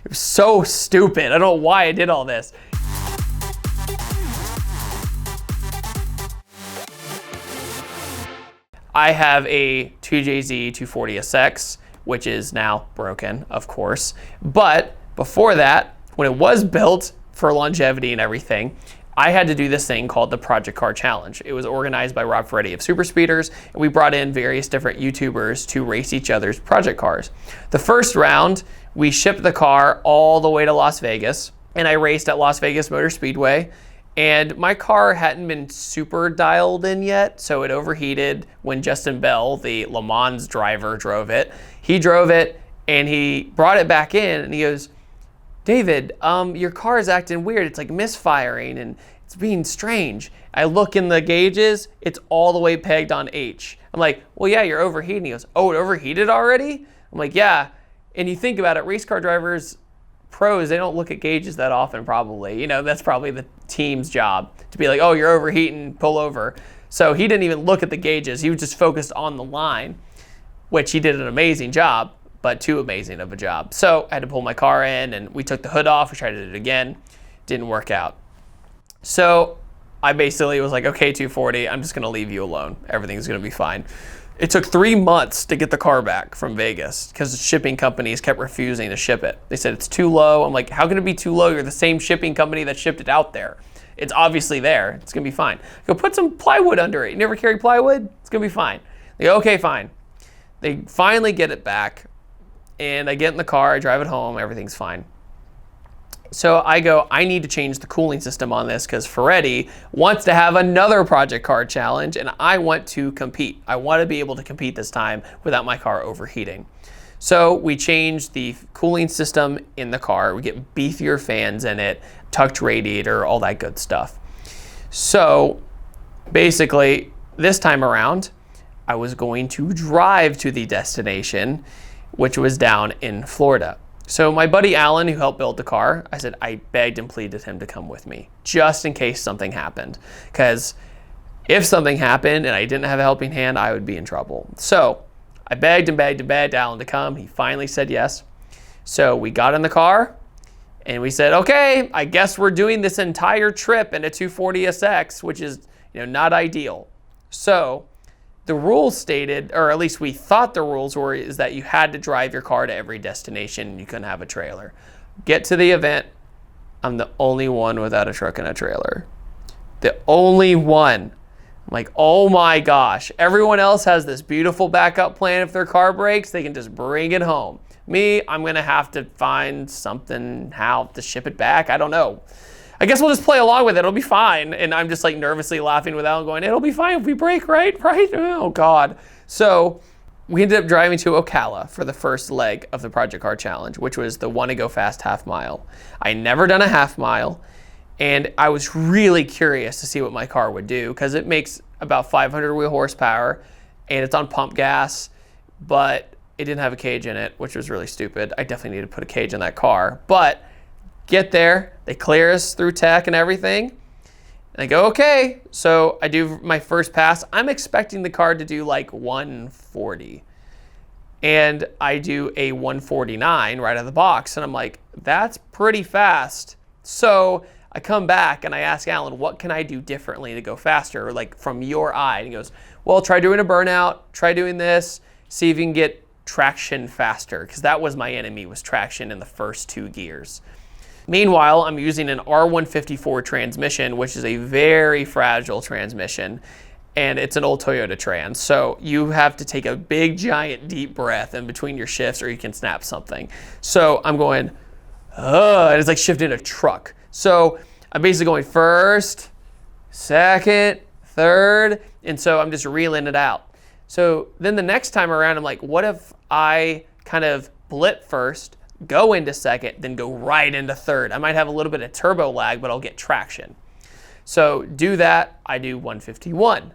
It was so stupid. I don't know why I did all this. I have a 2JZ 240SX, which is now broken, of course. But before that, when it was built for longevity and everything, I had to do this thing called the Project Car Challenge. It was organized by Rob Ferretti of Super Speeders, and we brought in various different YouTubers to race each other's project cars. The first round, we shipped the car all the way to Las Vegas, and I raced at Las Vegas Motor Speedway. And my car hadn't been super dialed in yet, so it overheated when Justin Bell, the Le Mans driver, drove it. He drove it, and he brought it back in, and he goes, David, your car is acting weird. It's like misfiring, and it's being strange. I look in the gauges, it's all the way pegged on H. I'm like, well, yeah, you're overheating. He goes, oh, it overheated already? I'm like, yeah. And you think about it, race car drivers, pros, they don't look at gauges that often probably. You know, that's probably the team's job to be like, oh, you're overheating, pull over. So he didn't even look at the gauges. He was just focused on the line, which he did an amazing job, but too amazing of a job. So I had to pull my car in, and we took the hood off. We tried to do it again. Didn't work out. So I basically was like, okay, 240, I'm just going to leave you alone. Everything's going to be fine. It took 3 months to get the car back from Vegas because the shipping companies kept refusing to ship it. They said it's too low. I'm like, how can it be too low? You're the same shipping company that shipped it out there. It's obviously there. It's going to be fine. Go put some plywood under it. You never carry plywood? It's going to be fine. They go, okay, fine. They finally get it back, and I get in the car. I drive it home. Everything's fine. So I go, I need to change the cooling system on this because Ferretti wants to have another Project Car Challenge, and I want to compete. I want to be able to compete this time without my car overheating. So we changed the cooling system in the car. We get beefier fans in it, tucked radiator, all that good stuff. So basically, this time around, I was going to drive to the destination, which was down in Florida. So my buddy Alan, who helped build the car, I said I begged and pleaded him to come with me, just in case something happened. Because if something happened and I didn't have a helping hand, I would be in trouble. So I begged and begged and begged Alan to come. He finally said yes. So we got in the car and we said, okay, I guess we're doing this entire trip in a 240SX, which is, not ideal. So the rules stated, or at least we thought the rules were, is that you had to drive your car to every destination and you couldn't have a trailer. Get to the event, I'm the only one without a truck and a trailer. The only one. I'm like, oh my gosh. Everyone else has this beautiful backup plan. If their car breaks, they can just bring it home. Me, I'm gonna have to find something, how to ship it back. I don't know. I guess we'll just play along with it. It'll be fine. And I'm just like nervously laughing with Alan going, it'll be fine if we break, right? Right? Oh God. So we ended up driving to Ocala for the first leg of the Project Car Challenge, which was the want to go fast half mile. I never done a half mile, and I was really curious to see what my car would do because it makes about 500 wheel horsepower and it's on pump gas, but it didn't have a cage in it, which was really stupid. I definitely need to put a cage in that car, but get there, they clear us through tech and everything. And I go, okay. So I do my first pass. I'm expecting the car to do like 140. And I do a 149 right out of the box. And I'm like, that's pretty fast. So I come back and I ask Alan, what can I do differently to go faster? Or like from your eye. And he goes, well, try doing a burnout, try doing this, see if you can get traction faster. Because that was my enemy, was traction in the first 2 gears. Meanwhile, I'm using an R154 transmission, which is a very fragile transmission, and it's an old Toyota Trans. So you have to take a big, giant, deep breath in between your shifts or you can snap something. So I'm going, and it's like shifting a truck. So I'm basically going first, second, third, and so I'm just reeling it out. So then the next time around, I'm like, what if I kind of blip first, go into second, then go right into third? I might have a little bit of turbo lag, but I'll get traction. So do that, I do 151.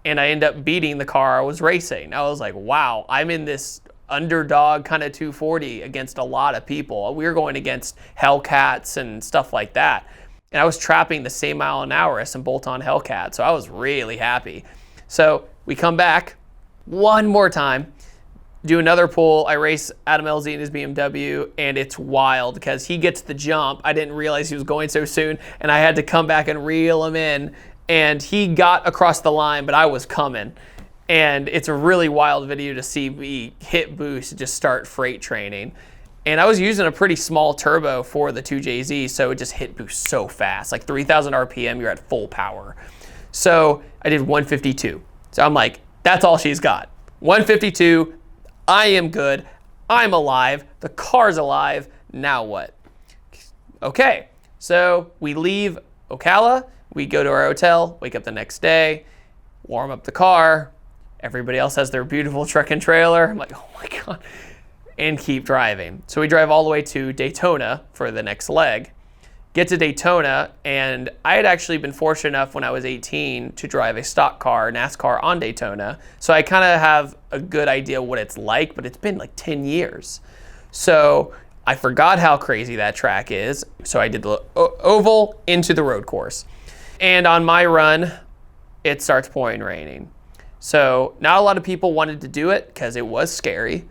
And I end up beating the car I was racing. I was like, wow, I'm in this underdog kind of 240 against a lot of people. We were going against Hellcats and stuff like that. And I was trapping the same mile an hour as some bolt-on Hellcats. So I was really happy. So we come back one more time. do another pull. I race Adam LZ in his BMW, and it's wild because he gets the jump. I didn't realize he was going so soon, and I had to come back and reel him in. And he got across the line, but I was coming. And it's a really wild video to see me hit boost and just start freight training. And I was using a pretty small turbo for the 2JZ, so it just hit boost so fast. Like 3,000 RPM, you're at full power. So I did 152. So I'm like, that's all she's got. 152, I am good. I'm alive. The car's alive. Now what? Okay, so we leave Ocala. We go to our hotel, wake up the next day, warm up the car. Everybody else has their beautiful truck and trailer. I'm like, oh my God. And keep driving. So we drive all the way to Daytona for the next leg. Get to Daytona, and I had actually been fortunate enough when I was 18 to drive a stock car, NASCAR on Daytona. So I kind of have a good idea what it's like, but it's been like 10 years. So I forgot how crazy that track is. So I did the oval into the road course. And on my run, it starts pouring raining. So not a lot of people wanted to do it because it was scary.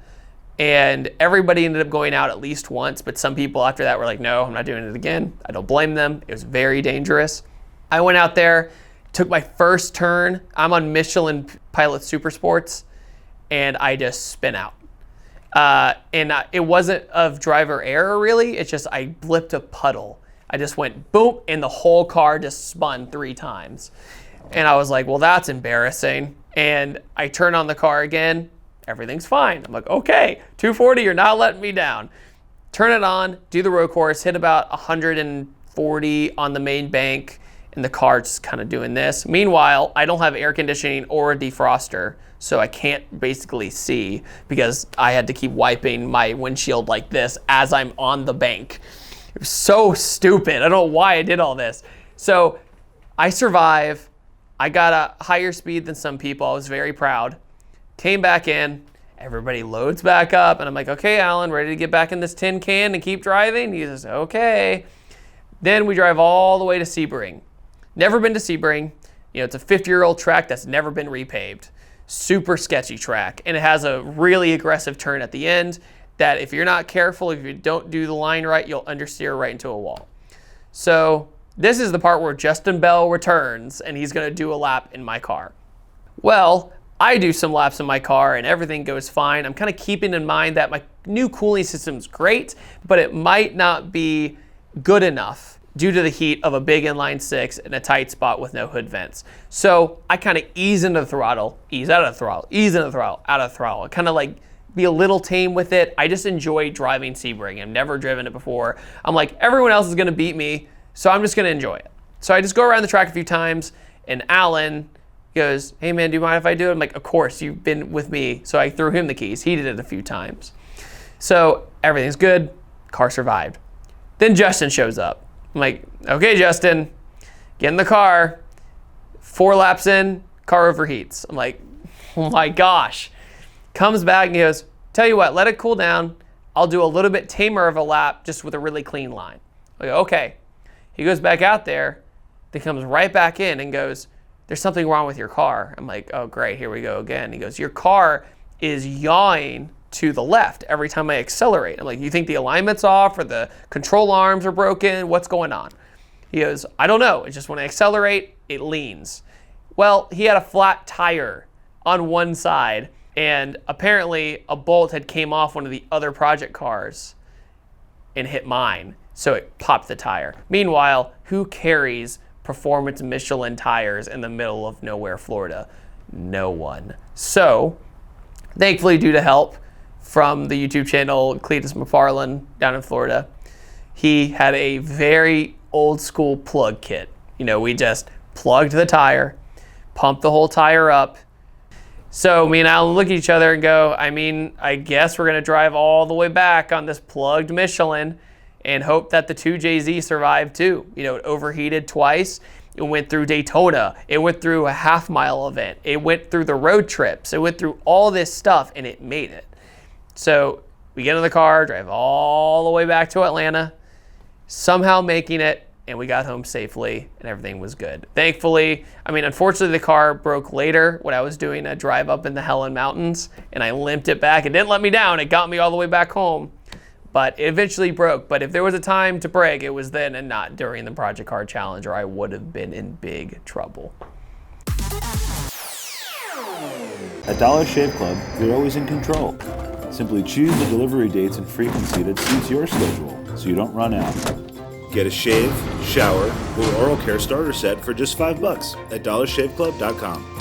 And everybody ended up going out at least once, but some people after that were like, no, I'm not doing it again. I don't blame them. It was very dangerous. I went out there, took my first turn. I'm on Michelin Pilot Super Sports, and I just spin out. It wasn't of driver error, really. It's just I blipped a puddle. I just went boom, and the whole car just spun 3 times. And I was like, well, that's embarrassing. And I turn on the car again. Everything's fine. I'm like, okay, 240, you're not letting me down. Turn it on, do the road course, hit about 140 on the main bank, and the car's just kind of doing this. Meanwhile, I don't have air conditioning or a defroster, so I can't basically see because I had to keep wiping my windshield like this as I'm on the bank. It was so stupid. I don't know why I did all this. So I survive. I got a higher speed than some people. I was very proud. Came back in, everybody loads back up, and I'm like, okay, Alan, ready to get back in this tin can and keep driving? He says, okay. Then we drive all the way to Sebring. Never been to Sebring. You know, it's a 50-year-old track that's never been repaved. Super sketchy track, and it has a really aggressive turn at the end that if you're not careful, if you don't do the line right, you'll understeer right into a wall. So this is the part where Justin Bell returns, and he's gonna do a lap in my car. Well, I do some laps in my car and everything goes fine. I'm kind of keeping in mind that my new cooling system's great, but it might not be good enough due to the heat of a big inline 6 in a tight spot with no hood vents. So I kind of ease into the throttle, ease out of the throttle, ease into the throttle, out of the throttle. I kind of like be a little tame with it. I just enjoy driving Sebring. I've never driven it before. I'm like, everyone else is gonna beat me, so I'm just gonna enjoy it. So I just go around the track a few times, and Alan goes, hey man, do you mind if I do it? I'm like, of course, you've been with me. So I threw him the keys. He did it a few times. So everything's good. Car survived. Then Justin shows up. I'm like, okay, Justin, get in the car. 4 laps in, car overheats. I'm like, oh my gosh. Comes back and he goes, tell you what, let it cool down. I'll do a little bit tamer of a lap just with a really clean line. I go, okay. He goes back out there, then comes right back in and goes, there's something wrong with your car. I'm like, oh great, here we go again. He goes, your car is yawing to the left every time I accelerate. I'm like, you think the alignment's off or the control arms are broken? What's going on? He goes, I don't know. It's just when I accelerate, it leans. Well, he had a flat tire on one side, and apparently a bolt had came off one of the other project cars and hit mine. So it popped the tire. Meanwhile, who carries performance Michelin tires in the middle of nowhere, Florida? No one. So, thankfully, due to help from the YouTube channel Cletus McFarland down in Florida, he had a very old school plug kit. You know, we just plugged the tire, pumped the whole tire up. So me and Alan look at each other and go, I mean, I guess we're gonna drive all the way back on this plugged Michelin and hope that the 2JZ survived too. You know, it overheated twice. It went through Daytona. It went through a half-mile event. It went through the road trips. It went through all this stuff, and it made it. So we get in the car, drive all the way back to Atlanta, somehow making it, and we got home safely and everything was good. Thankfully, I mean, unfortunately the car broke later when I was doing a drive up in the Helen Mountains and I limped it back. It didn't let me down. It got me all the way back home, but it eventually broke. But if there was a time to break, it was then and not during the Project Car Challenge, or I would have been in big trouble. At Dollar Shave Club, you're always in control. Simply choose the delivery dates and frequency that suits your schedule so you don't run out. Get a shave, shower, or oral care starter set for just $5 at dollarshaveclub.com.